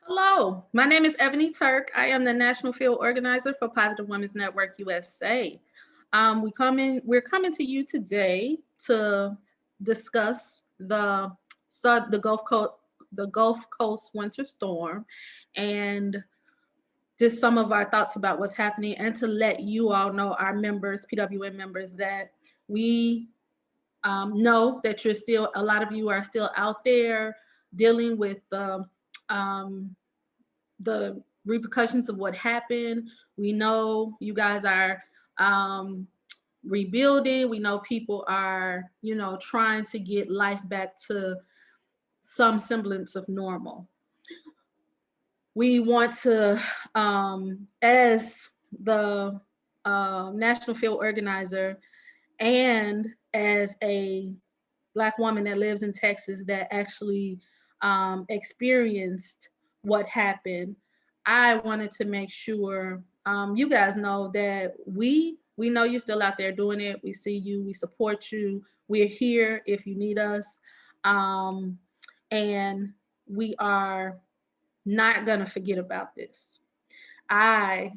Hello, my name is Ebony Turk. I am the National Field Organizer for Positive Women's Network USA. We're coming to you today to discuss the Gulf Coast winter storm, and just some of our thoughts about what's happening, and to let you all know, our members, PWN members, that we know that a lot of you are still out there dealing with um, the repercussions of what happened. We know you guys are rebuilding. We know people are, trying to get life back to some semblance of normal. We want to, as the National Field Organizer and as a Black woman that lives in Texas that actually experienced what happened, I wanted to make sure you guys know that we know you're still out there doing it. We see you. We support you. We're here if you need us, and we are not gonna forget about this. I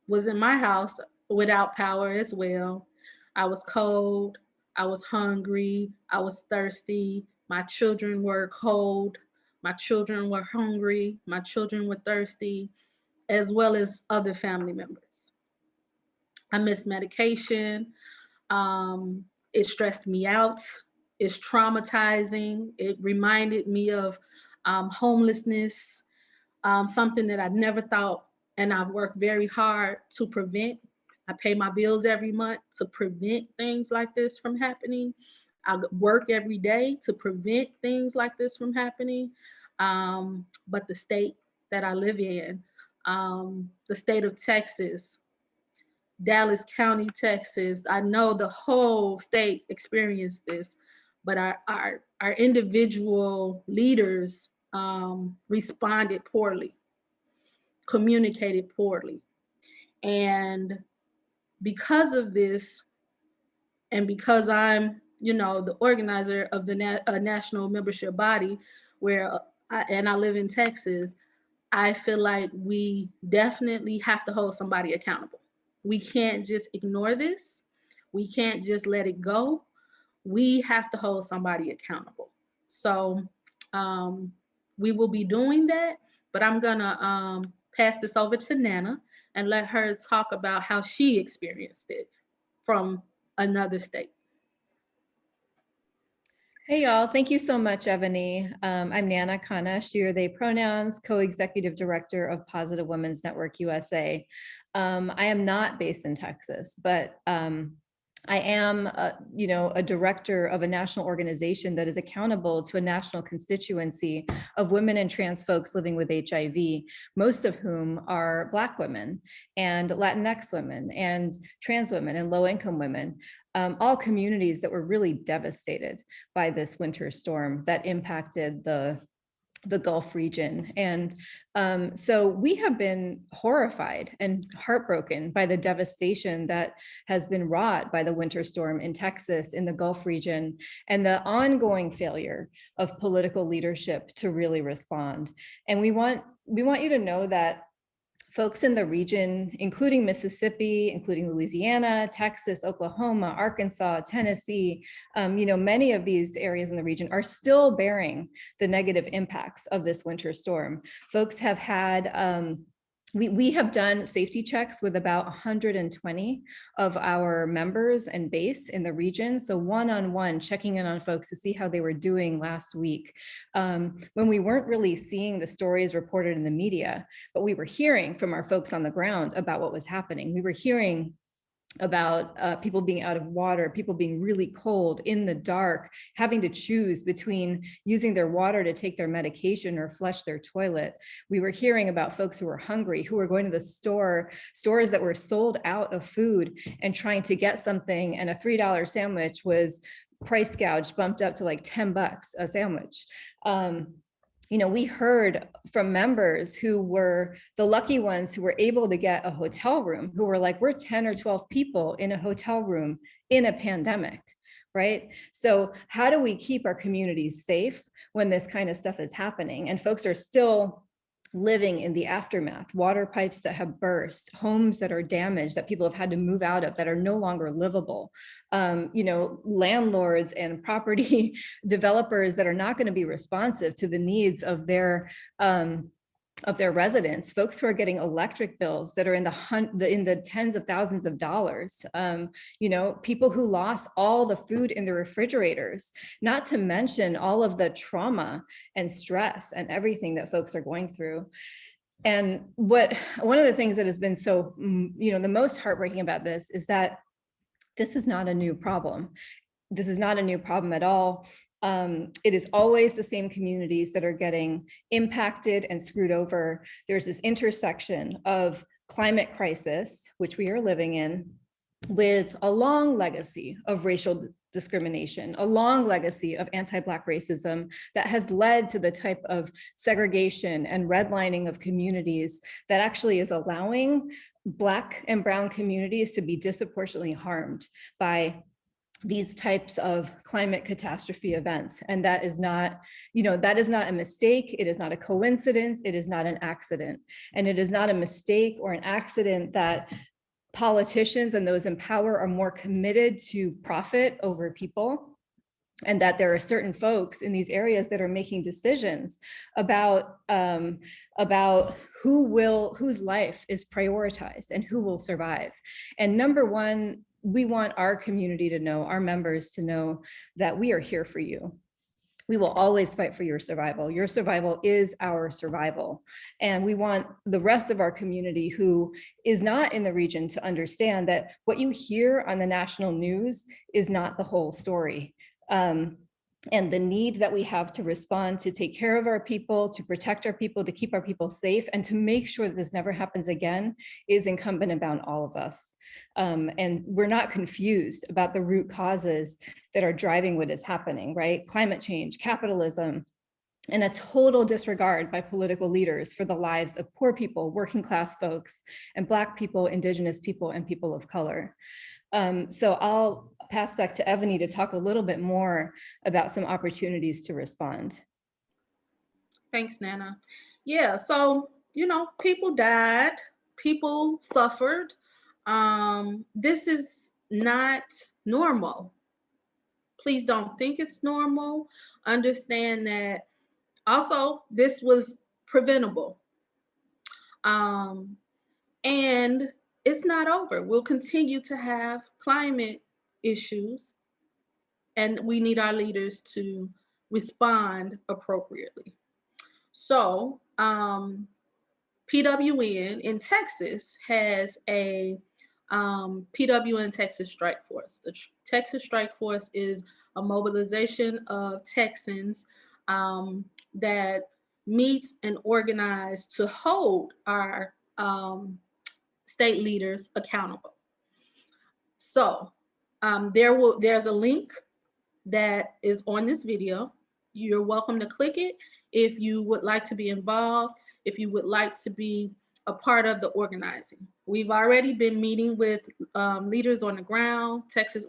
was in my house without power as well. I was cold. I was hungry. I was thirsty. My children were cold. My children were hungry. My children were thirsty, as well as other family members. I missed medication. It stressed me out. It's traumatizing. It reminded me of homelessness, something that I never thought, and I've worked very hard to prevent. I pay my bills every month to prevent things like this from happening. I work every day to prevent things like this from happening. But the state that I live in, the state of Texas, Dallas County, Texas, I know the whole state experienced this, but our individual leaders responded poorly, communicated poorly. And because of this, and because I'm, the organizer of the national membership body, where I live in Texas, I feel like we definitely have to hold somebody accountable. We can't just ignore this. We can't just let it go. We have to hold somebody accountable. So we will be doing that, but I'm gonna pass this over to Nana and let her talk about how she experienced it from another state. Hey y'all, thank you so much, Ebony. I'm Nana Kana, she, her, they pronouns, co-executive director of Positive Women's Network USA. I am not based in Texas, but I am, a director of a national organization that is accountable to a national constituency of women and trans folks living with HIV, most of whom are Black women and Latinx women and trans women and low-income women, all communities that were really devastated by this winter storm that impacted the Gulf region. And so we have been horrified and heartbroken by the devastation that has been wrought by the winter storm in Texas, in the Gulf region, and the ongoing failure of political leadership to really respond. And we want you to know that folks in the region, including Mississippi, including Louisiana, Texas, Oklahoma, Arkansas, Tennessee, many of these areas in the region are still bearing the negative impacts of this winter storm. Folks have had, we have done safety checks with about 120 of our members and base in the region. So one-on-one checking in on folks to see how they were doing last week, when we weren't really seeing the stories reported in the media, but we were hearing from our folks on the ground about what was happening. We were hearing about people being out of water, people being really cold in the dark, having to choose between using their water to take their medication or flush their toilet. We were hearing about folks who were hungry, who were going to the stores that were sold out of food and trying to get something, and a $3 sandwich was price gouged, bumped up to like $10 a sandwich. We heard from members who were the lucky ones who were able to get a hotel room, who were like, we're 10 or 12 people in a hotel room in a pandemic, right? So how do we keep our communities safe when this kind of stuff is happening? And folks are still living in the aftermath, water pipes that have burst, homes that are damaged, that people have had to move out of, that are no longer livable, landlords and property developers that are not going to be responsive to the needs of their residents, folks who are getting electric bills that are in the tens of thousands of dollars, people who lost all the food in the refrigerators, not to mention all of the trauma and stress and everything that folks are going through. And one of the things that has been so, the most heartbreaking about this is that this is not a new problem. This is not a new problem at all. It is always the same communities that are getting impacted and screwed over. There's this intersection of climate crisis, which we are living in, with a long legacy of racial discrimination, a long legacy of anti-Black racism that has led to the type of segregation and redlining of communities that actually is allowing Black and brown communities to be disproportionately harmed by these types of climate catastrophe events. And that is not a mistake. It is not a coincidence. It is not an accident. And it is not a mistake or an accident that politicians and those in power are more committed to profit over people, and that there are certain folks in these areas that are making decisions about whose life is prioritized and who will survive. And number one, we want our community to know, our members to know, that we are here for you. We will always fight for your survival. Your survival is our survival. And we want the rest of our community who is not in the region to understand that what you hear on the national news is not the whole story. And the need that we have to respond, to take care of our people, to protect our people, to keep our people safe, and to make sure that this never happens again is incumbent upon all of us. And we're not confused about the root causes that are driving what is happening, right? Climate change, capitalism, and a total disregard by political leaders for the lives of poor people, working class folks, and Black people, Indigenous people, and people of color. So I'll pass back to Ebony to talk a little bit more about some opportunities to respond. Thanks, Nana. Yeah, so, people died, people suffered. This is not normal. Please don't think it's normal. Understand that also this was preventable. And it's not over. We'll continue to have climate issues, and we need our leaders to respond appropriately. So, PWN in Texas has a PWN Texas Strike Force. The Texas Strike Force is a mobilization of Texans that meets and organize to hold our state leaders accountable. So there's a link that is on this video. You're welcome to click it if you would like to be involved, if you would like to be a part of the organizing. We've already been meeting with leaders on the ground, Texas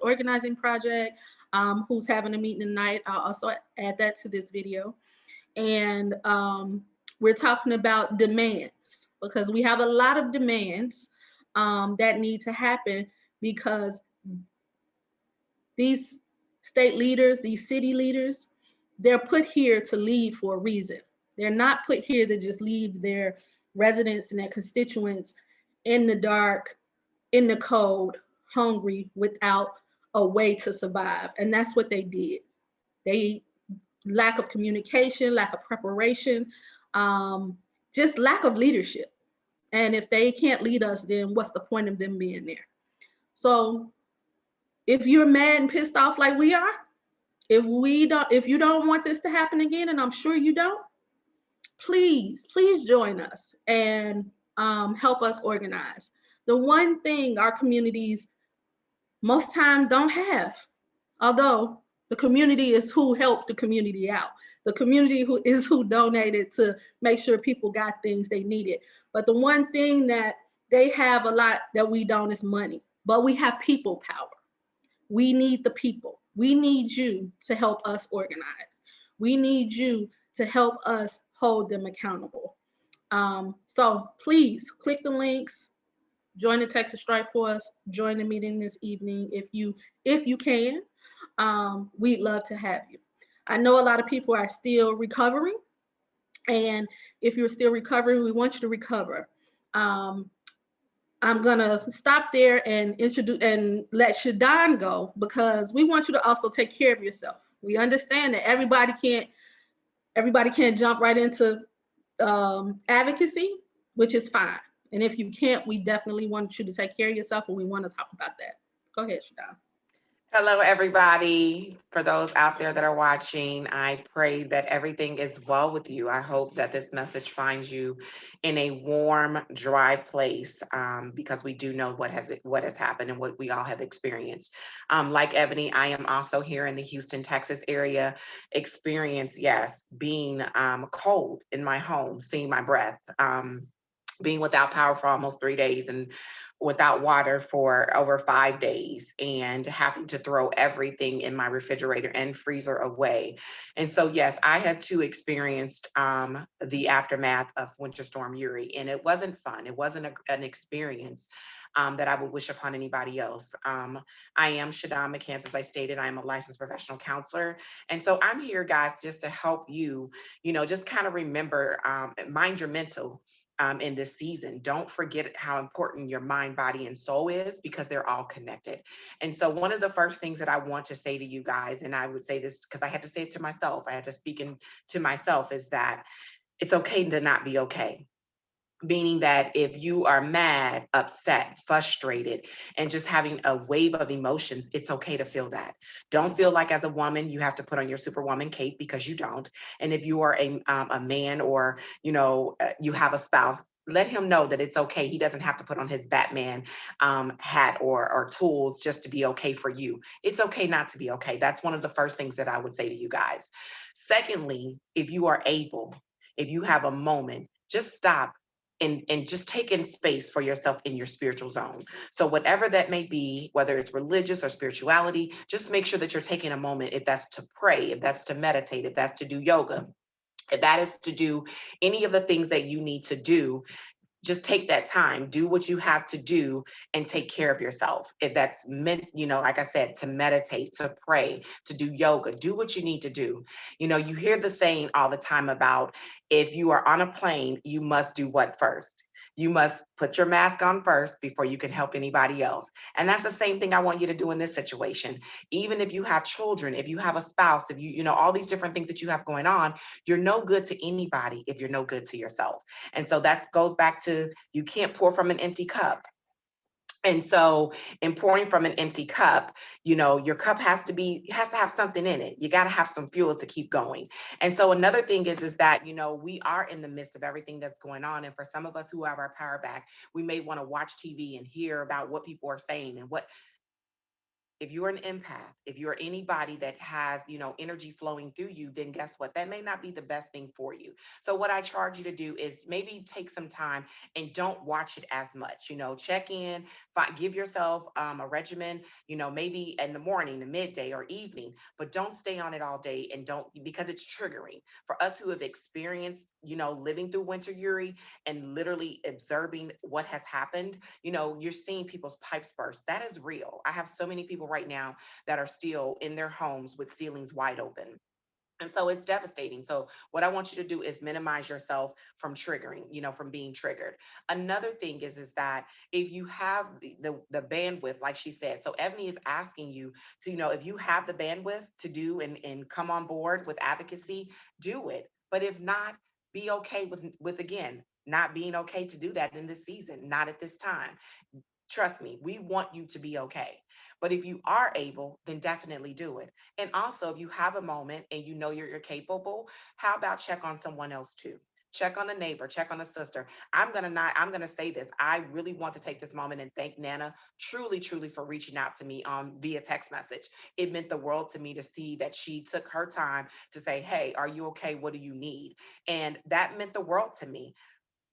Organizing Project, who's having a meeting tonight. I'll also add that to this video. And we're talking about demands, because we have a lot of demands that need to happen, because these state leaders, these city leaders, they're put here to lead for a reason. They're not put here to just leave their residents and their constituents in the dark, in the cold, hungry, without a way to survive. And that's what they did. They lack of communication, lack of preparation, just lack of leadership. And if they can't lead us, then what's the point of them being there? So if you're mad and pissed off like we are, if you don't want this to happen again, and I'm sure you don't, please join us and help us organize. The one thing our communities most time don't have, although the community is who helped the community out. The community who donated to make sure people got things they needed. But the one thing that they have a lot that we don't is money. But we have people power. We need the people. We need you to help us organize. We need you to help us hold them accountable. So please click the links, join the Texas Strike Force, join the meeting this evening if you can. We'd love to have you. I know a lot of people are still recovering, and if you're still recovering, we want you to recover. Um, I'm gonna stop there and introduce and let Shadon go, because we want you to also take care of yourself. We understand that everybody can't jump right into advocacy, which is fine. And if you can't, we definitely want you to take care of yourself, and we want to talk about that. Go ahead, Shadon. Hello, everybody. For those out there that are watching, I pray that everything is well with you. I hope that this message finds you in a warm, dry place, because we do know what has happened and what we all have experienced. Like Ebony, I am also here in the Houston, Texas area. Experience, yes, being cold in my home, seeing my breath. Being without power for almost 3 days and without water for over 5 days, and having to throw everything in my refrigerator and freezer away. And so, yes, I had to experience the aftermath of Winter Storm Uri, and it wasn't fun. It wasn't an experience that I would wish upon anybody else. I am Shadon McCants, as I stated. I am a licensed professional counselor. And so I'm here, guys, just to help you, just kind of remember, mind your mental in this season. Don't forget how important your mind, body, and soul is, because they're all connected. And so one of the first things that I want to say to you guys, and I would say this because I had to say it to myself, I had to speak to myself, is that it's okay to not be okay. Meaning that if you are mad, upset, frustrated, and just having a wave of emotions, it's okay to feel that. Don't feel like as a woman you have to put on your superwoman cape, because you don't. And if you are a man, or you have a spouse, let him know that it's okay. He doesn't have to put on his Batman hat or tools just to be okay for you. It's okay not to be okay. That's one of the first things that I would say to you guys. Secondly, if you are able, if you have a moment, just stop and just take in space for yourself in your spiritual zone. So whatever that may be, whether it's religious or spirituality, just make sure that you're taking a moment, if that's to pray, if that's to meditate, if that's to do yoga, if that is to do any of the things that you need to do. Just take that time, do what you have to do, and take care of yourself. If that's meant, like I said, to meditate, to pray, to do yoga, do what you need to do. You hear the saying all the time about, if you are on a plane, you must do what first? You must put your mask on first before you can help anybody else. And that's the same thing I want you to do in this situation. Even if you have children, if you have a spouse, if all these different things that you have going on, you're no good to anybody if you're no good to yourself. And so that goes back to, you can't pour from an empty cup. And so in pouring from an empty cup, your cup has to have something in it. You got to have some fuel to keep going. And so another thing is that, we are in the midst of everything that's going on. And for some of us who have our power back, we may want to watch TV and hear about what people are saying and what. If you're an empath, if you're anybody that has, energy flowing through you, then guess what? That may not be the best thing for you. So what I charge you to do is maybe take some time and don't watch it as much. Check in, give yourself a regimen, maybe in the morning, the midday, or evening, but don't stay on it all day, and don't, because it's triggering. For us who have experienced, living through Winter Uri and literally observing what has happened, you're seeing people's pipes burst. That is real. I have so many people right now that are still in their homes with ceilings wide open. And so it's devastating. So what I want you to do is minimize yourself from triggering, from being triggered. Another thing is that if you have the bandwidth, like she said, so Ebony is asking you to, if you have the bandwidth to do and come on board with advocacy, do it. But if not, be okay with again, not being okay to do that in this season, not at this time. Trust me, we want you to be okay. But if you are able, then definitely do it. And also, if you have a moment and you're capable, how about check on someone else too? Check on a neighbor, check on a sister. I'm gonna say this. I really want to take this moment and thank Nana truly, truly for reaching out to me via text message. It meant the world to me to see that she took her time to say, hey, are you okay? What do you need? And that meant the world to me.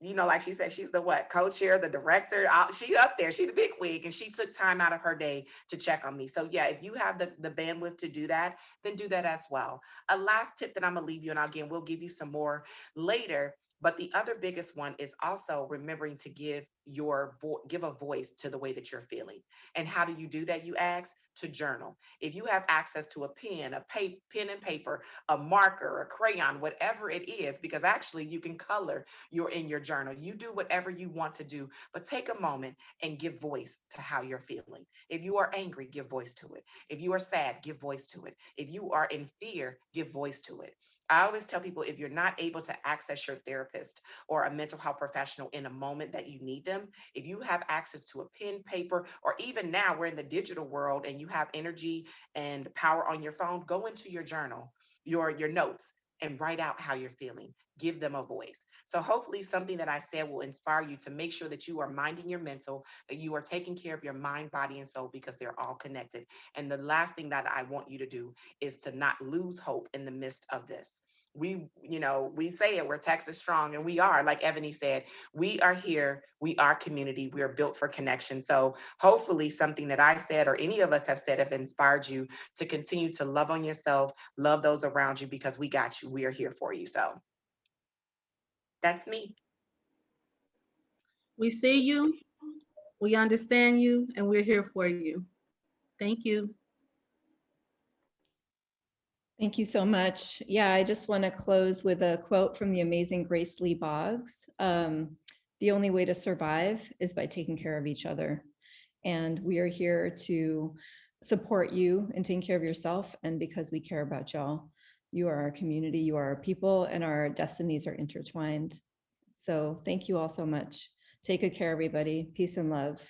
you know, like she said, she's the what, co-chair, the director. She up there, she's the big wig, and she took time out of her day to check on me. So yeah, if you have the bandwidth to do that, then do that as well. A last tip that I'm gonna leave you, and again, we'll give you some more later. But the other biggest one is also remembering to give a voice to the way that you're feeling. And how do you do that? You ask to journal. If you have access to a pen, pen and paper, a marker, a crayon, whatever it is, because actually you can color in your journal. You do whatever you want to do, but take a moment and give voice to how you're feeling. If you are angry, give voice to it. If you are sad, give voice to it. If you are in fear, give voice to it. I always tell people, if you're not able to access your therapist or a mental health professional in a moment that you need them, if you have access to a pen, paper, or even now we're in the digital world and you have energy and power on your phone, go into your journal, your notes, and write out how you're feeling. Give them a voice. So hopefully something that I said will inspire you to make sure that you are minding your mental, that you are taking care of your mind, body, and soul, because they're all connected. And the last thing that I want you to do is to not lose hope in the midst of this. We say it, we're Texas strong, and we are, like Ebony said, we are here, we are community, we are built for connection. So hopefully something that I said or any of us have said have inspired you to continue to love on yourself, love those around you, because we got you, we are here for you. So that's me. We see you, we understand you, and we're here for you. Thank you. Thank you so much. Yeah, I just want to close with a quote from the amazing Grace Lee Boggs. The only way to survive is by taking care of each other. And we are here to support you in taking care of yourself. And because we care about y'all, you are our community, you are our people, and our destinies are intertwined. So thank you all so much. Take good care, everybody. Peace and love.